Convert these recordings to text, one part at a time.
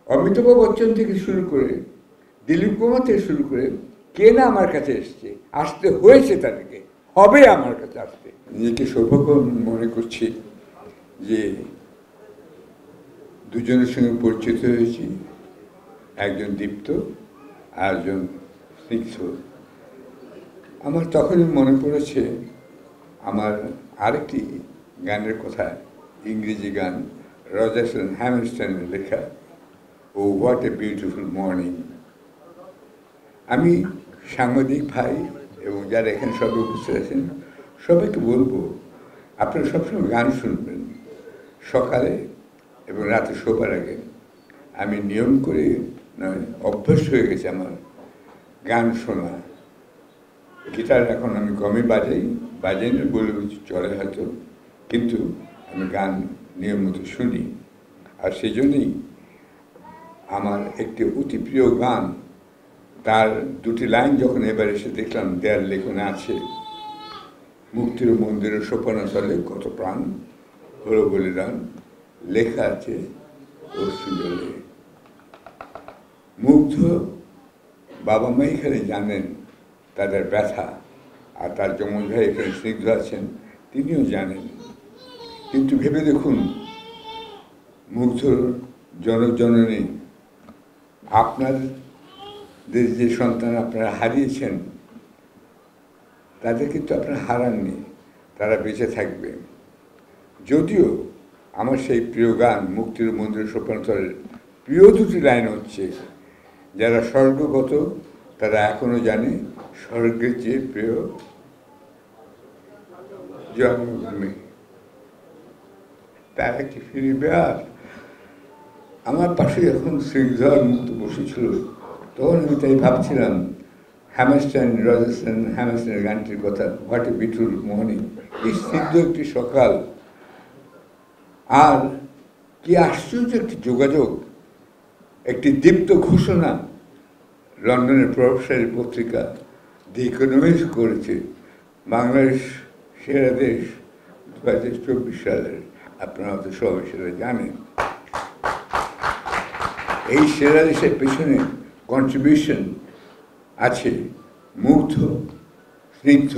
অমিতাভ বচ্চন থেকে শুরু করে দিলীপ কুমার থেকে শুরু করে কে না আমার কাছে এসছে, আসতে হয়েছে তাদেরকে, হবে আমার কাছে আসতে। নিজেকে সৌভাগ্য মনে করছি যে দুজনের সঙ্গে পরিচিত হয়েছি, একজন দীপ্ত আর একজন স্নিগ্ধ। আমার তখনই মনে পড়েছে আমার আরেকটি গানের কথা, ইংরেজি গান, রজারসন হ্যামারস্টনের লেখা, ও হোয়াট এ বিউটিফুল মর্নিং। আমি সাংবাদিক ভাই এবং যারা এখানে সবাই উপস্থিত আছেন সবাইকে বলবো, আপনারা সবসময় গান শুনবেন সকালে এবং রাতে শোবার আগে। আমি নিয়ম করে নয়, অভ্যাস হয়ে গেছে আমার গান শোনা। গিটার এখন আমি কমই বাজাই না বলে চলে হয়তো, কিন্তু আমি গান নিয়মিত শুনি। আর সেই জন্যই আমার একটি অতি প্রিয় গান, তার দুটি লাইন যখন এবার এসে দেখলাম দেয়াল লেখনে আছে, মুক্তির মন্দিরের সোপানতলে কত প্রাণ হলো বলিদান, লেখা আছে অশ্রু জলে। মুগ্ধ বাবা মা এখানে জানেন তাদের ব্যথা, আর তার যমজ ভাই এখানে স্নিগ্ধ আছেন, তিনিও জানেন। কিন্তু ভেবে দেখুন, মুগ্ধর জনজননী, আপনাদের যে সন্তান আপনারা হারিয়েছেন তাদের কিন্তু আপনারা হারাননি, তারা বেঁচে থাকবে। যদিও আমার সেই প্রিয় গান মুক্তির মন্দিরের সোপানতলের প্রিয় দুটি লাইন হচ্ছে, যারা স্বর্গগত তারা এখনো জানে স্বর্গের চেয়ে প্রিয় জন্মভূমি, তারা কি ফিরবে আর? আমার পাশে যখন স্নিগ্ধর মুক্ত বসেছিল তখন আমি তাই ভাবছিলাম রজারসন হ্যামারস্টনের গানটির কথা, হোয়াট এ বিউটিফুল মর্নিং। এই স্নিগ্ধ একটি সকাল, আর কি আশ্চর্য একটি যোগাযোগ, একটি দীপ্ত ঘোষণা লন্ডনের প্রভাবশালী পত্রিকা দি ইকোনমিস্ট করেছে, বাংলাদেশ সেরা দেশ 2024 সালের। আপনারা হয়তো সবাই সেটা জানেন। এই সেরা দেশের পেছনে কন্ট্রিবিউশন আছে মুগ্ধ, স্নিগ্ধ,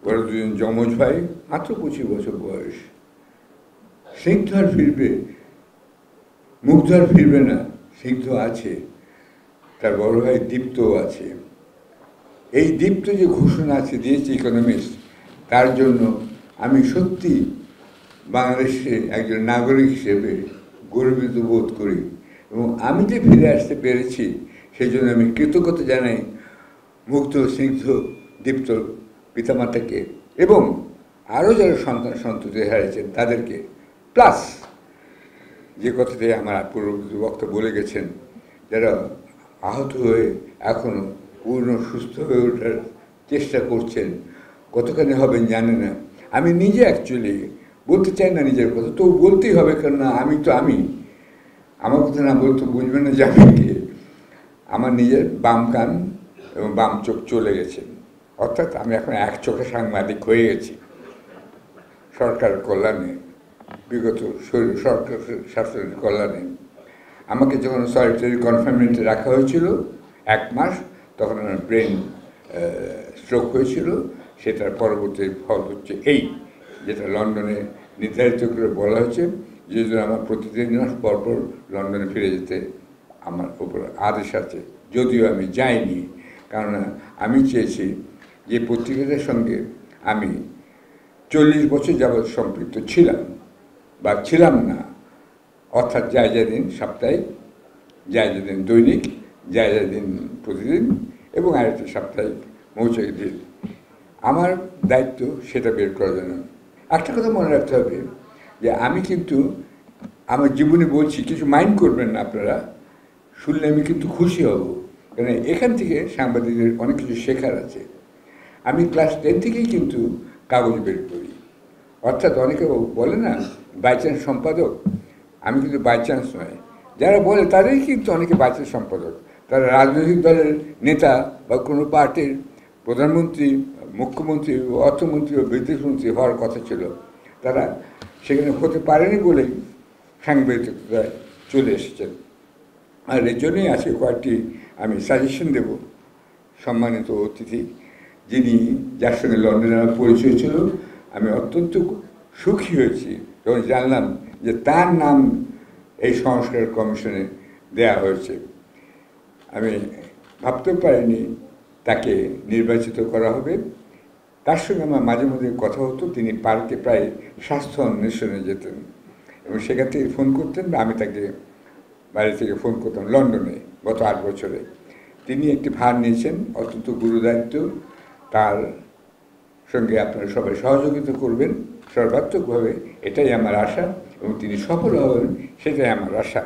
ওরা দুজন যমজ ভাই, মাত্র 25 বছর বয়স। স্নিগ্ধ আর ফিরবে, মুগ্ধ আর ফিরবে না, স্নিগ্ধ আছে, তার বড় ভাই দীপ্তও আছে। এই দীপ্ত যে ঘোষণা আছে দিয়েছে ইকোনমিস্ট, তার জন্য আমি সত্যি বাংলাদেশে একজন নাগরিক হিসেবে গর্বিত বোধ করি, এবং আমি যে ফিরে আসতে পেরেছি সেই জন্য আমি কৃতজ্ঞতা জানাই মুগ্ধ, স্নিগ্ধ, দীপ্ত পিতামাতাকে, এবং আরও যারা সন্তান সন্ততি হারিয়েছেন তাদেরকে। প্লাস যে কথাটি আমার পূর্ববর্তী বক্তা বলে গেছেন, যারা আহত হয়ে এখনও পূর্ণ সুস্থ হয়ে ওঠার চেষ্টা করছেন, কতখানি হবেন জানে না। আমি নিজে অ্যাকচুয়ালি বলতে চাই না নিজের কথা, তো বলতেই হবে, কেননা আমি তো আমি, আমার কথা না বলতে বুঝবেন না যাবে কি। আমার নিজের বাম কান এবং বাম চোখ চলে গেছে, অর্থাৎ আমি এখন এক চোখে সাংবাদিক হয়ে গেছি সরকার কল্যাণে, বিগত সরকার শাসনের কল্যাণে। আমাকে যখন সলিটারি কনফাইনমেন্টে রাখা হয়েছিল 1 মাস, তখন আমার ব্রেন স্ট্রোক হয়েছিল। সেটার পরবর্তী ফল হচ্ছে এই, যেটা লন্ডনে নির্ধারিত করে বলা হয়েছে, যে জন্য আমার প্রতি 3 মাস পরপর লন্ডনে ফিরে যেতে আমার উপর আদেশ আছে। যদিও আমি যাইনি, কারণ আমি চেয়েছি যে পত্রিকাটার সঙ্গে আমি 40 বছর যাবৎ সম্পৃক্ত ছিলাম বা ছিলাম না, অর্থাৎ জায়জা দিন সাপ্তাহিক, জায়জা দিন দৈনিক, জায়জা দিন প্রতিদিন, এবং আরেকটা সাপ্তাহিক মৌচাকি দিন। আমার দায়িত্ব সেটা বের করার জন্য। একটা কথা মনে রাখতে হবে যে আমি কিন্তু আমার জীবনে বলছি, কিছু মাইন্ড করবেন না আপনারা, শুনলে আমি কিন্তু খুশি হব, কারণ এখান থেকে সাংবাদিকদের অনেক কিছু শেখার আছে। আমি ক্লাস 10 থেকেই কিন্তু কাগজ বের করি, অর্থাৎ অনেকে বলে না বাই চান্স সম্পাদক, আমি কিন্তু বাই চান্স নয়। যারা বলে তাদেরই কিন্তু অনেকে বাই চান্স সম্পাদক, তারা রাজনৈতিক দলের নেতা বা কোনো পার্টির প্রধানমন্ত্রী, মুখ্যমন্ত্রী, অর্থমন্ত্রী ও বিদেশমন্ত্রী হওয়ার কথা ছিল, তারা সেখানে হতে পারেনি বলেই সাংবাদিকতায় চলে এসেছেন। আর এর জন্যই আছে কয়েকটি আমি সাজেশন দেব। সম্মানিত অতিথি যিনি, যার সঙ্গে লন্ডনে আমার পরিচয় ছিল, আমি অত্যন্ত সুখী হয়েছি যখন জানলাম যে তার নাম এই সংস্কার কমিশনে দেয়া হয়েছে। আমি ভাবতেও পারিনি তাকে নির্বাচিত করা হবে। তার সঙ্গে আমার মাঝে মাঝে কথা হতো। তিনি পার্কে প্রায় স্বাস্থ্য অন্বেষণে যেতেন এবং সেখান থেকে ফোন করতেন, বা আমি তাকে বাইরে থেকে ফোন করতাম লন্ডনে। গত 8 বছরে তিনি একটি ভার নিয়েছেন, অত্যন্ত গুরুদায়িত্ব। তার সঙ্গে আপনারা সবাই সহযোগিতা করবেন সর্বাত্মকভাবে, এটাই আমার আশা, এবং তিনি সফল হবেন সেটাই আমার আশা।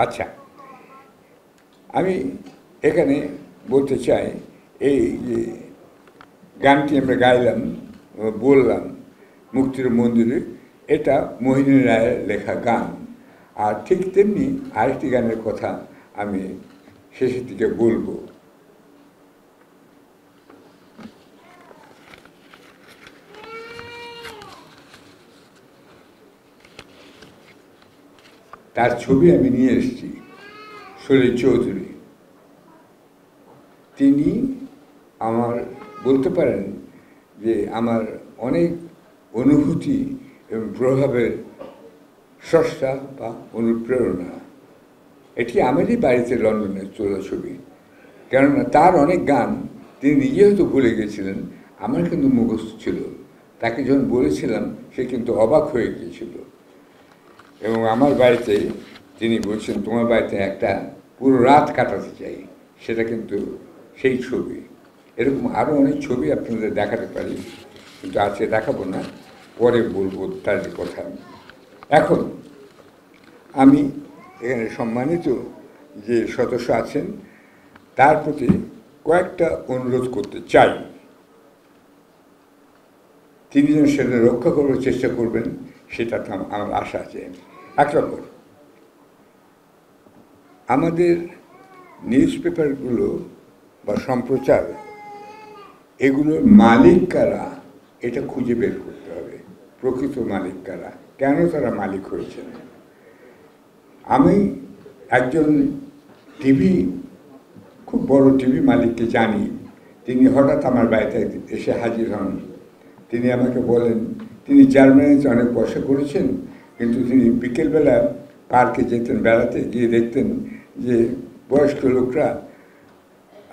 আচ্ছা, আমি এখানে বলতে চাই, এই যে গানটি আমরা গাইলাম, বললাম মুক্তির মন্দিরে, এটা মোহিনী রায়ের লেখা গান। আর ঠিক তেমনি আরেকটি গানের কথা আমি শেষের দিকে বলবো। তার ছবি আমি নিয়ে এসেছি, সলিল চৌধুরী। তিনি আমার, বলতে পারেন যে আমার অনেক অনুভূতি এবং প্রভাবের স্রষ্টা বা অনুপ্রেরণা। এটি আমারই বাড়িতে লন্ডনে তোলা ছবি, কেননা তার অনেক গান তিনি নিজে হয়তো ভুলে গেছিলেন, আমার কিন্তু মুখস্থ ছিল। তাকে যখন বলেছিলাম সে কিন্তু অবাক হয়ে গিয়েছিল। এবং আমার বাড়িতে তিনি বলছেন, তোমার বাড়িতে একটা পুরো রাত কাটাতে চাই, সেটা কিন্তু সেই ছবি। এরকম আরও অনেক ছবি আপনাদের দেখাতে পারি, কিন্তু আজকে দেখাবো না, পরে বলবো তার কথা। এখন আমি এখানে সম্মানিত যে সদস্য আছেন তার প্রতি কয়েকটা অনুরোধ করতে চাই। তিনি যেন সেটা রক্ষা করার চেষ্টা করবেন, সেটা আমার আশা আছে। এক নম্বর, আমাদের নিউজ পেপারগুলো বা সম্প্রচার, এগুলোর মালিক কারা এটা খুঁজে বের করতে হবে। প্রকৃত মালিক কারা, কেন তারা মালিক হয়েছেন। আমি একজন খুব বড় টিভি মালিককে জানি। তিনি হঠাৎ আমার বাড়িতে এসে হাজির হন। তিনি আমাকে বলেন, তিনি জার্মানিতে অনেক পয়সা করেছেন, কিন্তু তিনি বিকেলবেলা পার্কে যেতেন বেড়াতে, গিয়ে দেখতেন যে বয়স্ক লোকরা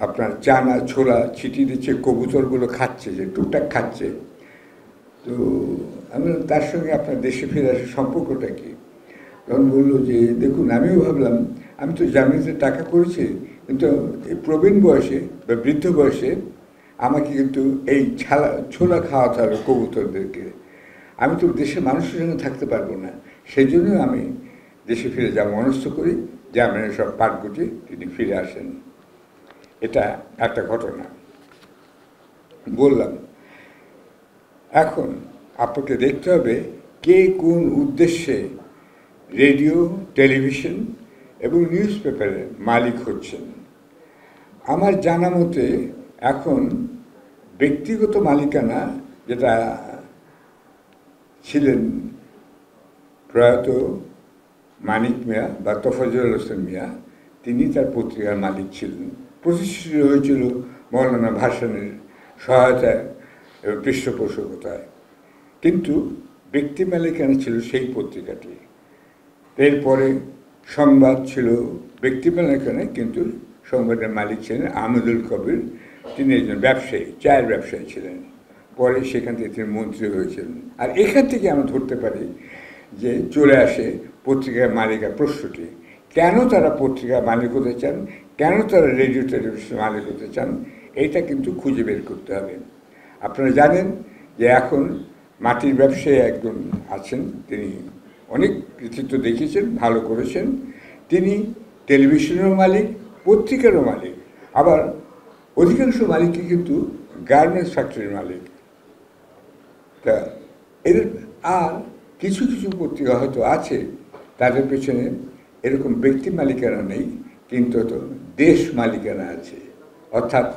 আপনার চানা ছোলা ছিটিয়ে দিচ্ছে, কবুতরগুলো খাচ্ছে, যে টুকটাক খাচ্ছে। তো আমি তার সঙ্গে আপনার দেশে ফিরে আসার সম্পর্কটা কি? তখন বললো যে, দেখুন, আমিও ভাবলাম, আমি তো জার্মানিতে টাকা করেছি, কিন্তু এই প্রবীণ বয়সে বা বৃদ্ধ বয়সে আমাকে কিন্তু এই ছোলা খাওয়াতে হবে কবুতরদেরকে। আমি তো দেশের মানুষের সঙ্গে থাকতে পারবো না, সেই জন্য আমি দেশে ফিরে যা মনস্থ করি। জার্মানির সব পাট গুটিয়ে তিনি ফিরে আসেন। এটা একটা ঘটনা বললাম। এখন আপনাকে দেখতে হবে কে কোন উদ্দেশ্যে রেডিও, টেলিভিশন এবং নিউজ পেপারের মালিক হচ্ছেন। আমার জানা মতে এখন ব্যক্তিগত মালিকানা, যেটা ছিলেন প্রয়াত মানিক মিয়া বা তোফাজ্জল হোসেন মিয়া, তিনি তার পত্রিকার মালিক ছিলেন। প্রতিষ্ঠিত হয়েছিল মৌলানা ভাসানের সহায়তায় এবং পৃষ্ঠপোষকতায়, কিন্তু ব্যক্তি মালিকানা ছিল সেই পত্রিকাটি। এরপরে সংবাদ ছিল ব্যক্তি মালিকানায়, কিন্তু সংবাদের মালিক ছিলেন আহমেদুল কবির। তিনি একজন ব্যবসায়ী, চায়ের ব্যবসায়ী ছিলেন। পরে সেখান থেকে তিনি মন্ত্রী হয়েছিলেন। আর এখান থেকে আমরা ধরতে পারি যে চলে আসে পত্রিকার মালিকার প্রশ্নটি। কেন তারা পত্রিকার মালিক হতে চান, কেন তারা রেডিও টেলিভিশন মালিক হতে চান, এইটা কিন্তু খুঁজে বের করতে হবে। আপনারা জানেন যে এখন মাটির ব্যবসায়ী একজন আছেন, তিনি অনেক কৃতিত্ব দেখিয়েছেন, ভালো করেছেন। তিনি টেলিভিশনেরও মালিক, পত্রিকারও মালিক, আবার অধিকাংশ মালিকই কিন্তু গার্মেন্টস ফ্যাক্টরির মালিক। তা এদের আর কিছু কিছু পত্রিকা হয়তো আছে, তাদের পেছনে এরকম ব্যক্তি মালিকানা নেই, কিন্তু তো দেশ মালিকানা আছে, অর্থাৎ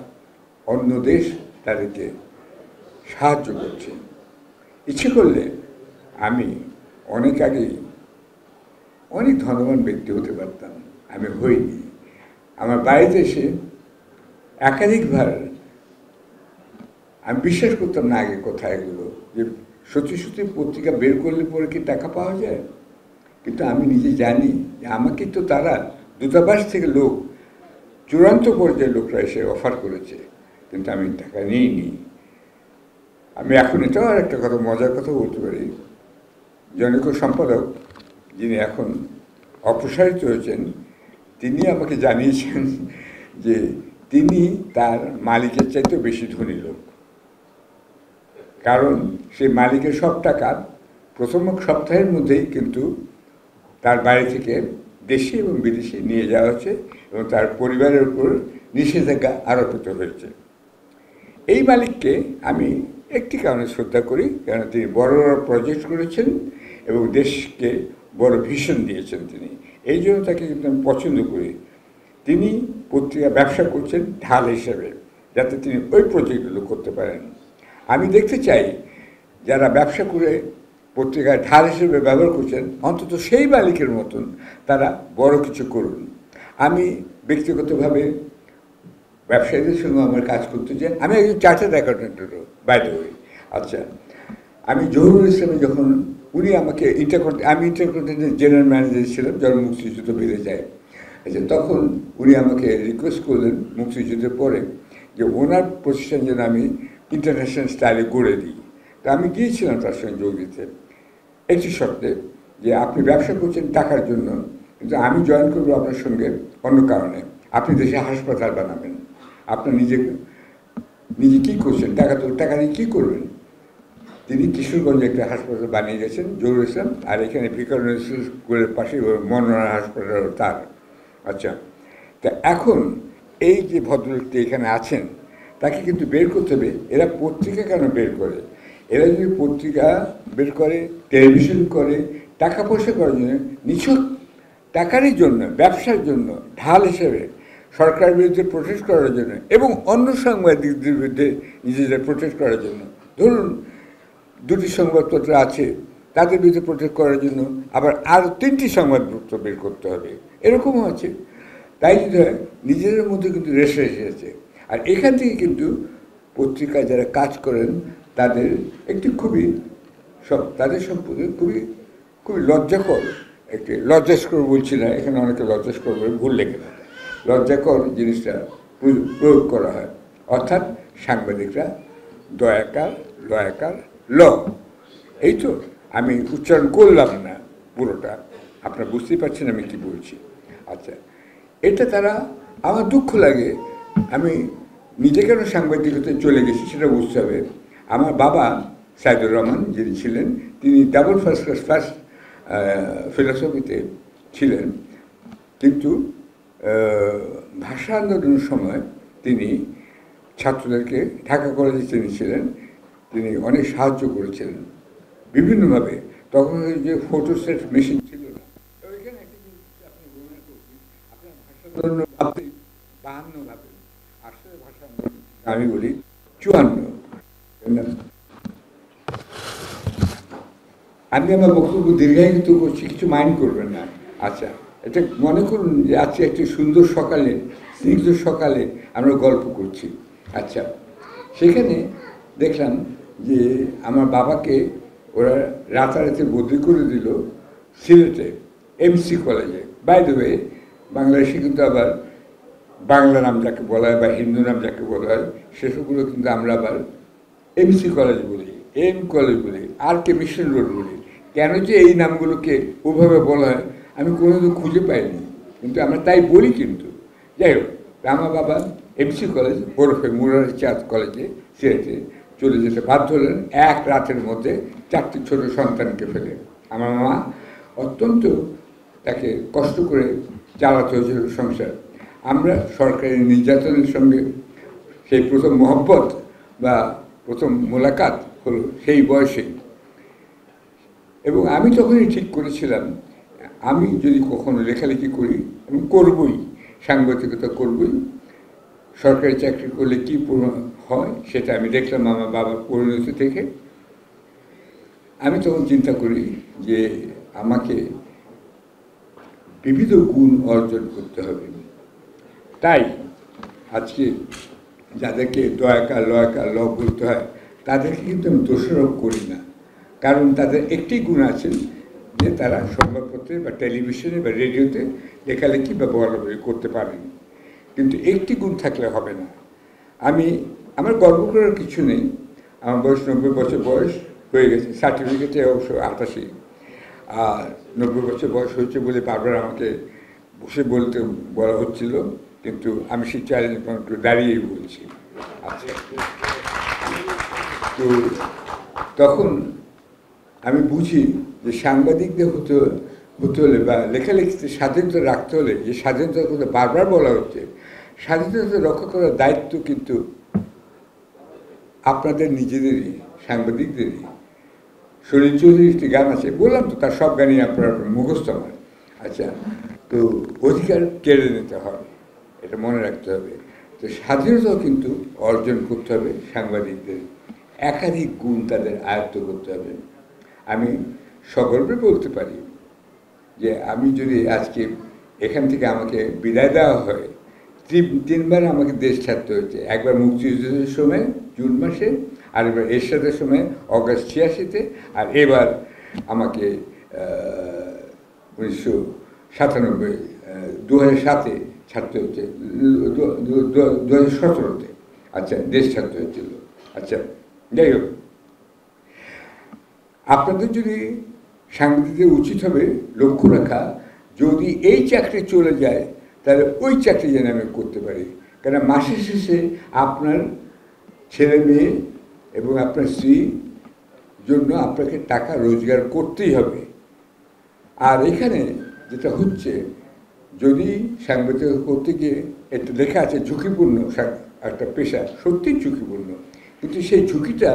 অন্য দেশ তাদেরকে সাহায্য করছে। ইচ্ছে করলে আমি অনেক আগেই অনেক ধনবান ব্যক্তি হতে পারতাম, আমি হইনি। আমার বাড়িতে এসে একাধিকবার আমি বিশ্বাস করতাম না আগে কথা এগুলো, যে সত্যি সত্যি পত্রিকা বের করলে পরে কি টাকা পাওয়া যায়। কিন্তু আমি নিজে জানি যে আমাকে তো তারা দূতাবাস থেকে লোক, চূড়ান্ত পর্যায়ে লোকরা এসে অফার করেছে, কিন্তু আমি টাকা নিইনি। আমি এখন এটাও আর একটা কথা, মজার কথা বলতে পারি। জনৈক সম্পাদক যিনি এখন অপসারিত হয়েছেন, তিনি আমাকে জানিয়েছেন যে তিনি তার মালিকের চাইতেও বেশি ধনী লোক। কারণ সেই মালিকের সব টাকা প্রথম সপ্তাহের মধ্যেই কিন্তু তার বাড়ি থেকে দেশে এবং বিদেশে নিয়ে যাওয়া হচ্ছে এবং তার পরিবারের উপর নিষেধাজ্ঞা আরোপিত হয়েছে। এই মালিককে আমি একটি কারণে শ্রদ্ধা করি, কারণ তিনি বড় বড় প্রজেক্ট করেছেন এবং দেশকে বড় ভিশন দিয়েছেন তিনি, এই জন্য তাকে কিন্তু আমি পছন্দ করি। তিনি পত্রিকা ব্যবসা করছেন ঢাল হিসেবে, যাতে তিনি ওই প্রজেক্টগুলো করতে পারেন। আমি দেখতে চাই যারা ব্যবসা করে পত্রিকায় ঢাল হিসেবে ব্যবহার করছেন, অন্তত সেই মালিকের মতন তারা বড় কিছু করুন। আমি ব্যক্তিগতভাবে ব্যবসায়ীদের সঙ্গে আমার কাজ করতে চাই। আমি একজন চার্টার্ড অ্যাকাউন্টেন্টেরও, বাই দ্য ওয়ে। আচ্ছা, আমি জহুরুল ইসলামে যখন উনি আমাকে আমি ইন্টারকন্টিনেন্টাল জেনারেল ম্যানেজার ছিলাম যখন মুক্তিযুদ্ধ বেড়ে যায়। আচ্ছা, তখন উনি আমাকে রিকোয়েস্ট করলেন মুক্তিযুদ্ধের পরে যে ওনার প্রতিষ্ঠান যেন আমি ইন্টারন্যাশনাল স্টাইলে গড়ে দিই। তা আমি গিয়েছিলাম তার সঙ্গে যোগ দিতে, একটি শর্তে, যে আপনি ব্যবসা করছেন টাকার জন্য, কিন্তু আমি জয়েন করবো আপনার সঙ্গে অন্য কারণে। আপনি দেশে হাসপাতাল বানাবেন, আপনার নিজে কী করছেন, টাকা দিয়ে কী করবেন। তিনি কিশোরগঞ্জে একটা হাসপাতাল বানিয়ে গেছেন জহুরুল ইসলাম, আর এখানে ভিকারুননিসা স্কুলের পাশে মনোরা হাসপাতাল তার। আচ্ছা, তা এখন এই যে ভদ্রলোকটি এখানে আছেন, তাকে কিন্তু বের করতে হবে। এরা পত্রিকা কেন বের করে? এরা যদি পত্রিকা বের করে, টেলিভিশন করে, টাকা পয়সা করার জন্য, নিছক টাকারই জন্য, ব্যবসার জন্য, ঢাল হিসেবে সরকারের বিরুদ্ধে প্রোটেস্ট করার জন্য এবং অন্য সাংবাদিকদের বিরুদ্ধে নিজেদের প্রোটেস্ট করার জন্য, ধরুন দুটি সংবাদপত্র আছে, তাদের বিরুদ্ধে প্রোটেস্ট করার জন্য আবার আরও 3টি সংবাদপত্র বের করতে হবে, এরকমও আছে। তাই যদি হয়, নিজেদের মধ্যে কিন্তু রেসে এসেছে। আর এখান থেকে কিন্তু পত্রিকায় যারা কাজ করেন তাদের একটি তাদের সম্পর্কে খুবই লজ্জাকর, একটি লজ্জাস্কর বলছি না, এখানে অনেকে লজ্জাস্কর বলে ভুল লেগে না, লজ্জাকর জিনিসটা প্রয়োগ করা হয়। অর্থাৎ সাংবাদিকরা লয়াকার ল, এই তো আমি উচ্চারণ করলাম না পুরোটা, আপনারা বুঝতেই পারছেন আমি কি বলছি। আচ্ছা, এটা তারা, আমার দুঃখ লাগে, আমি নিজে কেন সাংবাদিকতে চলে গেছি সেটা বুঝতে হবে। আমার বাবা সাইদুর রহমান যিনি ছিলেন, তিনি ডাবল ফার্স্ট ফিলোসফিতে ছিলেন, কিন্তু ভাষা আন্দোলনের সময় তিনি ছাত্রদেরকে ঢাকা কলেজে তিনি ছিলেন, তিনি অনেক সাহায্য করেছিলেন বিভিন্নভাবে। তখন ওই যে ফটোসেট মেশিন ছিল না, ওইখানে একটা জিনিস আপনি মনে করবেন, আপনার ভাষা আন্দোলন ভাবতেই 52 ভাবেন, আসলে ভাষা আন্দোলন আমি বলি 54। আমি আমার বক্তব্য দীর্ঘায়িত করছি, কিছু মাইন্ড করবেন না। আচ্ছা, এটা মনে করুন যে আজকে একটি সুন্দর সকালে, স্নিগ্ধ সকালে আমরা গল্প করছি। আচ্ছা, সেখানে দেখলাম যে আমার বাবাকে ওরা রাতারাতি বদলি করে দিল সিলেটে এমসি কলেজে। বাই দ্য ওয়ে, বাংলাদেশে কিন্তু আবার বাংলা নাম যাকে বলা হয় বা হিন্দু নাম যাকে বলা হয়, সেসবগুলো কিন্তু আমরা আবার এমসি কলেজ বলি, এম কলেজ বলি, আর কে মিশন রোড বলি। কেন যে এই নামগুলোকে ওভাবে বলা হয় আমি কোনোদিন খুঁজে পাইনি, কিন্তু আমরা তাই বলি। কিন্তু যাই হোক, আমার বাবা এমসি কলেজ ওরফে মুরারি চাঁদ কলেজে সিলেটে চলে যেতে বাধ্য হলেন এক রাতের মধ্যে 4টি ছোট সন্তানকে ফেলে। আমার মা অত্যন্ত তাকে কষ্ট করে চালাতে হয়েছিল সংসার। আমরা সরকারি নির্যাতনের সঙ্গে সেই প্রথম মহব্বত বা প্রথম মোলাকাত হলো সেই বয়সেই। এবং আমি তখনই ঠিক করেছিলাম আমি যদি কখনো লেখালেখি করি, আমি করবই, সাংবাদিকতা করবই। সরকারি চাকরি করলে কী হয় সেটা আমি দেখলাম আমার বাবার পরিণতি থেকে। আমি তখন চিন্তা করি যে আমাকে বিবিধ গুণ অর্জন করতে হবে। তাই আজকে যাদেরকে দয়াকার লয়াকার ল বলতে হয় তাদেরকে কিন্তু আমি দোষারোপ করি না, কারণ তাদের একটি গুণ আছে যে তারা সংবাদপত্রে বা টেলিভিশনে বা রেডিওতে লেখালেখি বা বলাবলি করতে পারেন। কিন্তু একটি গুণ থাকলে হবে না। আমার গর্ব করার কিছু নেই, আমার বয়স 90 বছর বয়স হয়ে গেছে, সার্টিফিকেটে অবশ্য 88, আর 90 বছর বয়স হয়েছে বলে বারবার আমাকে বসে বলা হচ্ছিল, কিন্তু আমি সেই চ্যালেঞ্জ একটু দাঁড়িয়েই বলছি। আচ্ছা, তো তখন আমি বুঝি যে সাংবাদিকদের হতে হলে বা লেখালেখিতে স্বাধীনতা রাখতে হলে যে স্বাধীনতার কথা বারবার বলা হচ্ছে, স্বাধীনতা রক্ষা করার দায়িত্ব কিন্তু আপনাদের নিজেদেরই, সাংবাদিকদেরই। সলিল চৌধুরীর একটি গান আছে, বললাম তো তার সব গানই আপনার মুখস্থ আমার। আচ্ছা, তো অধিকার কেড়ে নিতে হবে, এটা মনে রাখতে হবে। তো স্বাধীনতাও কিন্তু অর্জন করতে হবে সাংবাদিকদের, একাধিক গুণ তাদের আয়ত্ত করতে হবে। আমি সগর্বে বলতে পারি যে আমি যদি আজকে এখান থেকে আমাকে বিদায় দেওয়া হয়, তিনবার আমাকে দেশ ছাড়তে হয়েছে। একবার মুক্তিযুদ্ধের সময় জুন মাসে, আরেকবার এরশাদের সময় অগাস্ট 86-তে, আর এবার আমাকে 1997 2007-এ ছাড়তে হচ্ছে, 2017-তে আচ্ছা দেশ ছাড়তে হয়েছিল। আচ্ছা, যাই হোক, আপনাদের যদি সাংবাদিকদের উচিত হবে লক্ষ্য রাখা, যদি এই চাকরি চলে যায় তাহলে ওই চাকরি যেন আমি করতে পারি। কেন মাসের শেষে আপনার ছেলে মেয়ে এবং আপনার স্ত্রীর জন্য আপনাকে টাকা রোজগার করতেই হবে। আর এখানে যেটা হচ্ছে, যদি সাংবাদিক করতে গিয়ে এটা লেখা আছে ঝুঁকিপূর্ণ একটা পেশা, সত্যিই ঝুঁকিপূর্ণ, কিন্তু সেই ঝুঁকিটা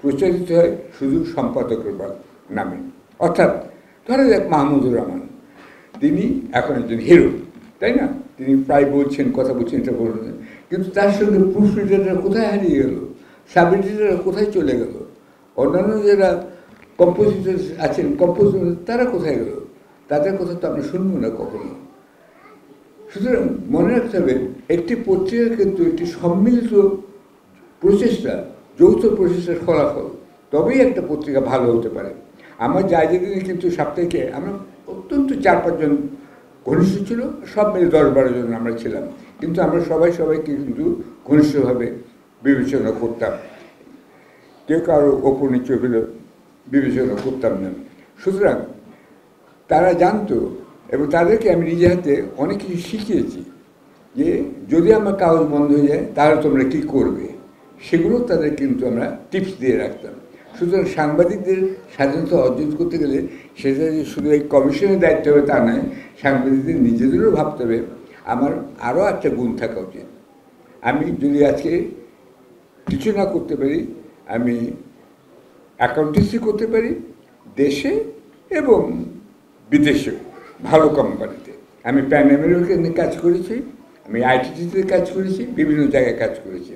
প্রচারিত হয় শুধু সম্পাদকের নামে। অর্থাৎ ধরা যাক মাহমুদুর রহমান, তিনি এখন একজন হিরো, তাই না? তিনি প্রায় বলছেন, কথা বলছেন, এটা বলছেন, কিন্তু তার সঙ্গে প্রুফ রিডাররা কোথায় হারিয়ে গেল, সাব এডিটররা কোথায় চলে গেল, অন্যান্য যারা কম্পোজিটর আছেন, কম্পোজিটর তারা কোথায় গেল, তাদের কথা তো আমরা শুনবো না কখনো। সুতরাং মনে রাখতে হবে, একটি পত্রিকা কিন্তু একটি সম্মিলিত প্রচেষ্টা, যৌথ প্রচেষ্টার ফলাফল, তবেই একটা পত্রিকা ভালো হতে পারে। আমার জায়গাদিনে কিন্তু সাপ্তাহিকে আমরা অত্যন্ত 4-5 জন ঘনিষ্ঠ ছিল, সব মিলে 10-12 জন আমরা ছিলাম, কিন্তু আমরা সবাইকে কিন্তু ঘনিষ্ঠভাবে বিবেচনা করতাম, কেউ কারো ওপর নিচে হলে বিবেচনা করতাম না। সুতরাং তারা জানতো, এবং তাদেরকে আমি নিজে হাতে অনেক কিছু শিখিয়েছি যে যদি আমার কাগজ বন্ধ হয়ে যায় তাহলে তোমরা কী করবে, সেগুলো তাদের কিন্তু আমরা টিপস দিয়ে রাখতাম। সুতরাং সাংবাদিকদের স্বাধীনতা অর্জন করতে গেলে সেটা যে শুধু এই কমিশনের দায়িত্ব হবে তা নয়, সাংবাদিকদের নিজেদেরও ভাবতে হবে আমার আরও একটা গুণ থাকা উচিত। আমি যদি আজকে কিছু না করতে পারি, আমি অ্যাকাউন্টেন্সি করতে পারি দেশে এবং বিদেশে, ভালো কোম্পানিতে। আমি প্যান আমেরিকানে কাজ করেছি, আমি আইটিতে কাজ করেছি, বিভিন্ন জায়গায় কাজ করেছি।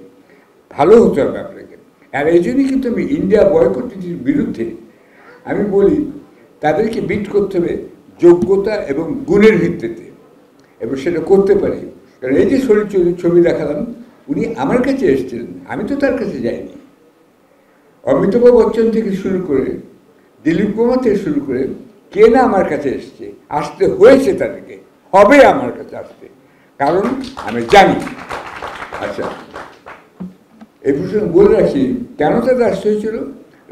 ভালো হতে হবে আপনাকে। আর এই জন্যই কিন্তু আমি ইন্ডিয়া বয়কট নীতির বিরুদ্ধে। আমি বলি তাদেরকে বিট করতে হবে যোগ্যতা এবং গুণের ভিত্তিতে, এবং সেটা করতে পারি। কারণ এই যে সলিল চৌধুরীর ছবি দেখালাম, উনি আমার কাছে এসেছিলেন, আমি তো তার কাছে যাইনি। অমিতাভ বচ্চন থেকে শুরু করে, দিলীপ কুমার থেকে শুরু করে, কে না আমার কাছে এসছে, আসতে হয়েছে, তাদেরকে হবে আমার কাছে আসতে, কারণ আমি জানি। আচ্ছা, এই প্রসঙ্গে বলে রাখি কেন তাদের আসতে হয়েছিল।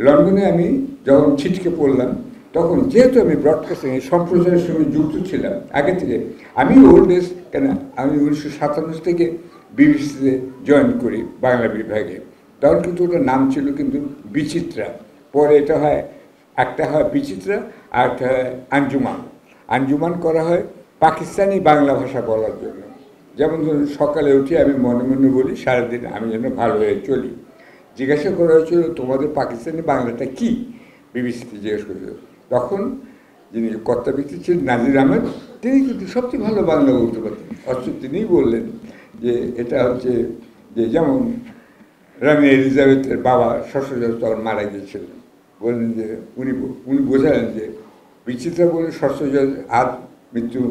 লন্ডনে আমি যখন ছিটকে পড়লাম, তখন যেহেতু আমি ব্রডকাস্টিং সম্প্রচারের সঙ্গে যুক্ত ছিলাম আগে থেকে, আমি ওল্ড এজ, কেন আমি 1957 থেকে বিবিসিতে জয়েন করি বাংলা বিভাগে। তখন কিন্তু ওটার নাম ছিল কিন্তু বিচিত্রা, পরে এটা হয়, একটা হয় বিচিত্রা আর একটা হয় আঞ্জুমান। আঞ্জুমান করা হয় পাকিস্তানি বাংলা ভাষা বলার জন্য। যেমন ধরুন সকালে উঠে আমি মনে মনে বলি সারাদিন আমি যেন ভালো হয়ে চলি। জিজ্ঞাসা করা হয়েছিল তোমাদের পাকিস্তানি বাংলাটা কী, বিবিসিতে জিজ্ঞেস করেছিল। তখন যিনি কর্তা ব্যক্তি ছিলেন নাজির আহমেদ, তিনি কিন্তু সবচেয়ে ভালো বাংলা বলতে পারতেন। অথচ তিনিই বললেন যে এটা হচ্ছে যে যেমন রানী এলিজাবেথের বাবা শ্বশুর তখন মারা গিয়েছিলেন, বললেন যে উনি বোঝালেন যে বিচিত্রা বলে শ্বশুর আজ মৃত্যু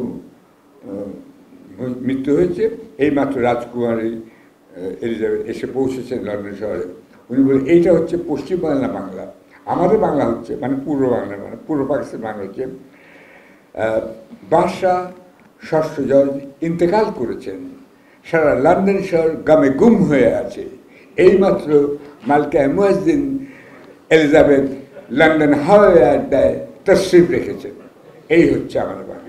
মৃত্যু হয়েছে। এইমাত্র রাজকুমারী এলিজাবেথ এসে পৌঁছেছেন লন্ডন শহরে। উনি বলেন এইটা হচ্ছে পশ্চিম বাংলা বাংলা, আমাদের বাংলা হচ্ছে মানে পূর্ব বাংলা, মানে পূর্ব পাকিস্তান বাংলা হচ্ছে বাদশাহ ষষ্ঠ জর্জ ইন্তেকাল করেছেন, সারা লন্ডন শহর গামে গুম হয়ে আছে, এইমাত্র মালিকা মুয়াজ্জিন এলিজাবেথ লন্ডন হাওয়ায় আড্ডায় তশরিফ রেখেছেন। এই হচ্ছে আমাদের বাংলা।